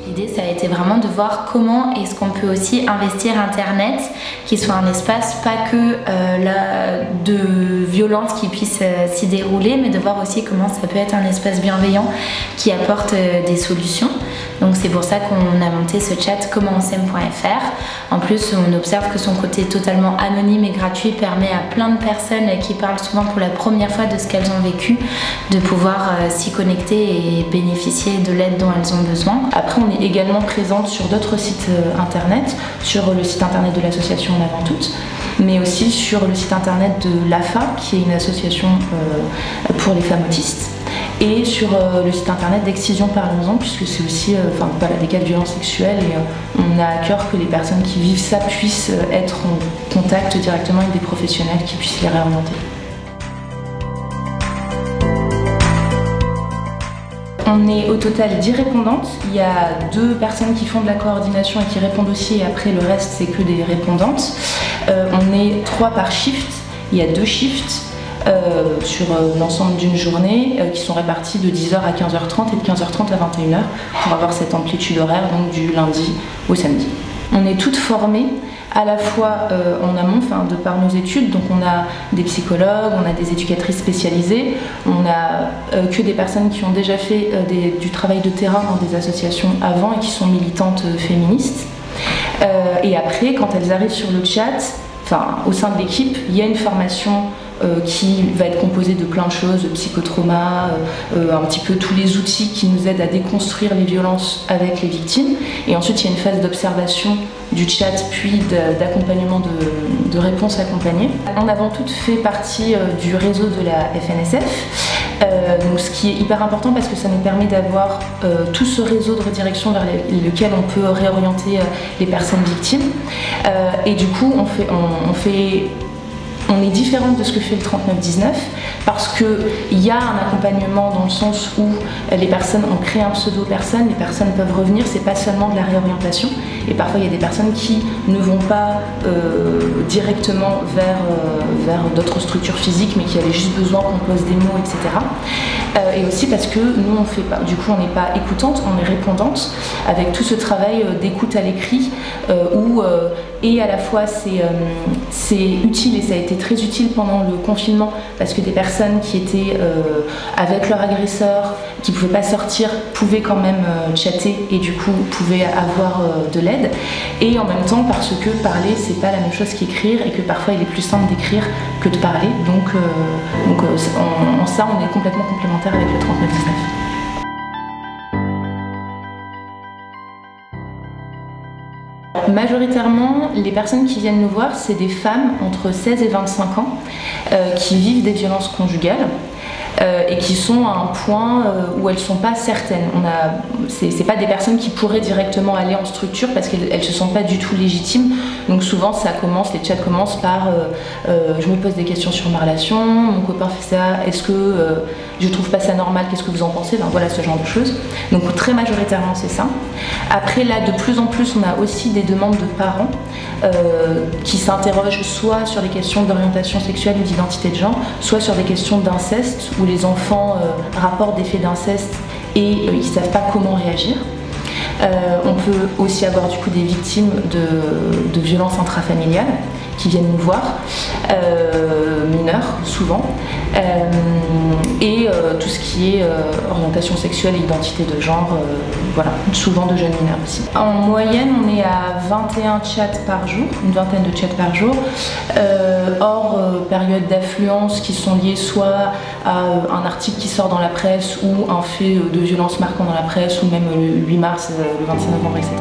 L'idée, ça a été vraiment de voir comment est-ce qu'on peut aussi investir Internet, qui soit un espace pas que de violence qui puisse s'y dérouler, mais de voir aussi comment ça peut être un espace bienveillant qui apporte des solutions. Donc c'est pour ça qu'on a monté ce chat commentonsaime.fr. En plus, on observe que son côté totalement anonyme et gratuit permet à plein de personnes qui parlent souvent pour la première fois de ce qu'elles ont vécu de pouvoir s'y connecter et bénéficier de l'aide dont elles ont besoin. Après, on est également présente sur d'autres sites internet, sur le site internet de l'association En Avant Toutes, mais aussi sur le site internet de l'AFA, qui est une association pour les femmes autistes, et sur le site internet d'Excision Parlons-en, puisque c'est aussi des cas de violence sexuelle, et on a à cœur que les personnes qui vivent ça puissent être en contact directement avec des professionnels qui puissent les réorienter. On est au total 10 répondantes. Il y a 2 personnes qui font de la coordination et qui répondent aussi, et après le reste c'est que des répondantes. On est 3 par shift. Il y a 2 shifts sur l'ensemble d'une journée qui sont répartis de 10h à 15h30 et de 15h30 à 21h pour avoir cette amplitude horaire, donc du lundi au samedi. On est toutes formées à la fois en amont, de par nos études, donc on a des psychologues, on a des éducatrices spécialisées, on a que des personnes qui ont déjà fait du travail de terrain dans des associations avant et qui sont militantes féministes. Et après, quand elles arrivent sur le chat, au sein de l'équipe, il y a une formation qui va être composée de plein de choses, psychotrauma, un petit peu tous les outils qui nous aident à déconstruire les violences avec les victimes. Et ensuite, il y a une phase d'observation du chat, puis d'accompagnement de réponses accompagnées. En Avant Toutes fait partie du réseau de la FNSF, donc ce qui est hyper important parce que ça nous permet d'avoir tout ce réseau de redirection vers lequel on peut réorienter les personnes victimes. Et du coup, on est différente de ce que fait le 3919 parce qu'il y a un accompagnement dans le sens où les personnes ont créé un pseudo-personne, les personnes peuvent revenir, c'est pas seulement de la réorientation, et parfois il y a des personnes qui ne vont pas directement vers d'autres structures physiques mais qui avaient juste besoin qu'on pose des mots, etc. Et aussi parce que nous on n'est pas écoutante, on est répondante avec tout ce travail d'écoute à l'écrit où et à la fois c'est utile, et ça a été très utile pendant le confinement parce que des personnes qui étaient avec leur agresseur, qui ne pouvaient pas sortir, pouvaient quand même chatter et du coup pouvaient avoir de l'aide. Et en même temps parce que parler c'est pas la même chose qu'écrire et que parfois il est plus simple d'écrire que de parler. Donc en ça on est complètement complémentaires avec le 3919. Majoritairement, les personnes qui viennent nous voir, c'est des femmes entre 16 et 25 ans qui vivent des violences conjugales et qui sont à un point où elles ne sont pas certaines. C'est pas des personnes qui pourraient directement aller en structure parce qu'elles ne se sentent pas du tout légitimes. Donc souvent les chats commencent par je me pose des questions sur ma relation, mon copain fait ça, est-ce que je trouve pas ça normal, qu'est-ce que vous en pensez? Voilà ce genre de choses. Donc très majoritairement c'est ça. Après là de plus en plus on a aussi des demandes de parents qui s'interrogent soit sur les questions d'orientation sexuelle ou d'identité de genre, soit sur des questions d'inceste où les enfants rapportent des faits d'inceste et ils ne savent pas comment réagir. On peut aussi avoir du coup des victimes de violences intrafamiliales qui viennent nous voir, mineurs souvent, et tout ce qui est orientation sexuelle et identité de genre, voilà, souvent de jeunes mineurs aussi. En moyenne, on est à 21 chats par jour, une vingtaine de chats par jour, hors période d'affluence qui sont liées soit à un article qui sort dans la presse ou un fait de violence marquant dans la presse ou même le 8 mars, le 26 novembre, etc.